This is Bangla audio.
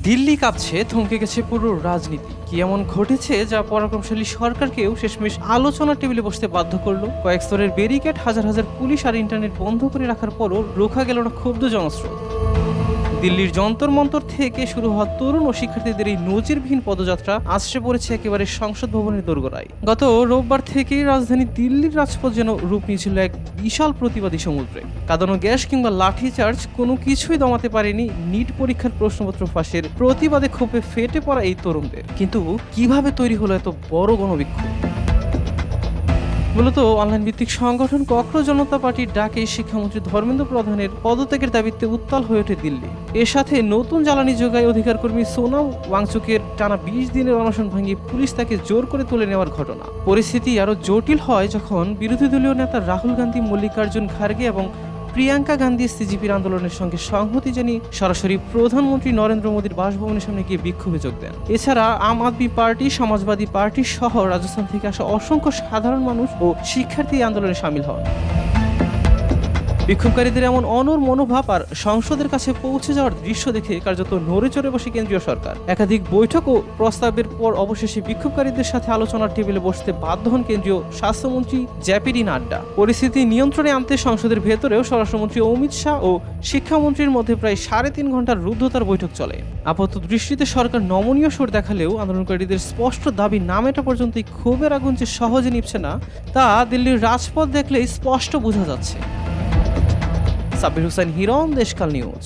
দিল্লি কাঁপছে, থমকে গেছে পুরো রাজনীতি। কি এমন ঘটেছে যা পরাক্রমশালী সরকারকেও শেষমেশ আলোচনার টেবিলে বসতে বাধ্য করলো? কয়েক স্তরের ব্যারিকেড, হাজার হাজার পুলিশ আর ইন্টারনেট বন্ধ করে রাখার পরও রোখা গেল না ক্ষুব্ধ জনস্রোত। দিল্লির যন্তর মন্তর থেকে শুরু হওয়া তরুণ ও শিক্ষার্থীদের এই নজিরবিহীন পদযাত্রা আসছে পড়েছে একেবারে সংসদ ভবনের দোরগোড়ায়। গত রোববার থেকেই রাজধানী দিল্লির রাজপথ যেন রূপ নিয়েছিল এক বিশাল প্রতিবাদী সমুদ্রে। কাঁদানো গ্যাস কিংবা লাঠিচার্জ কোনো কিছুই দমাতে পারেনি নিট পরীক্ষার প্রশ্নপত্র ফাঁসের প্রতিবাদে ক্ষোভে ফেটে পড়া এই তরুণদের। কিন্তু কিভাবে তৈরি হলো এত বড় গণবিক্ষোভ? মূলত অনলাইন ভিত্তিক সংগঠন ককরোচ জনতা পার্টির ডাকে শিক্ষামন্ত্রী ধর্মেন্দ্র প্রধানের পদত্যাগের দাবিতে উত্তাল হয়ে ওঠে দিল্লি। এর সাথে নতুন জ্বালানি যোগায় অধিকার কর্মী সোনাম ওয়াংচুকের টানা ২০ দিনের অনশন ভাঙিয়ে পুলিশ তাকে জোর করে তুলে নেওয়ার ঘটনা। পরিস্থিতি আরো জটিল হয় যখন বিরোধী দলীয় নেতা রাহুল গান্ধী, মল্লিকার্জুন খার্গে এবং প্রিয়াঙ্কা গান্ধী সিজিপির আন্দোলনের সঙ্গে সংহতি জানিয়ে সরাসরি প্রধানমন্ত্রী নরেন্দ্র মোদীর বাসভবনের সামনে গিয়ে বিক্ষোভে যোগ দেন। এছাড়া আম আদমি পার্টি, সমাজবাদী পার্টি সহ রাজস্থান থেকে আসা অসংখ্য সাধারণ মানুষ ও শিক্ষার্থী আন্দোলনে সামিল হন। বিক্ষোভকারীদের এমন অনড় মনোভাব আর সংসদের কাছে পৌঁছে যাওয়ার দৃশ্য দেখে কার্যত নড়ে চড়ে বসে কেন্দ্রীয় সরকার। একাধিক বৈঠক ও প্রস্তাবের পর অবশেষে বিক্ষোভকারীদের সাথে আলোচনার টেবিলে বসতে বাধ্য হন কেন্দ্রীয় স্বাস্থ্যমন্ত্রী জেপি নাড্ডা। পরিস্থিতি নিয়ন্ত্রণে আনতে সংসদের ভেতরেও স্বরাষ্ট্রমন্ত্রী অমিত শাহ ও শিক্ষামন্ত্রীর মধ্যে প্রায় ৩.৫ ঘন্টার রুদ্ধতার বৈঠক চলে। আপাত দৃষ্টিতে সরকার নমনীয় সুর দেখালেও আন্দোলনকারীদের স্পষ্ট দাবি না মেটা পর্যন্ত এই ক্ষোভের আগুন যে সহজে নিভছে না তা দিল্লির রাজপথ দেখলেই স্পষ্ট বোঝা যাচ্ছে। সাব্বির হোসেন হিরণ, দেশকাল নিউজ।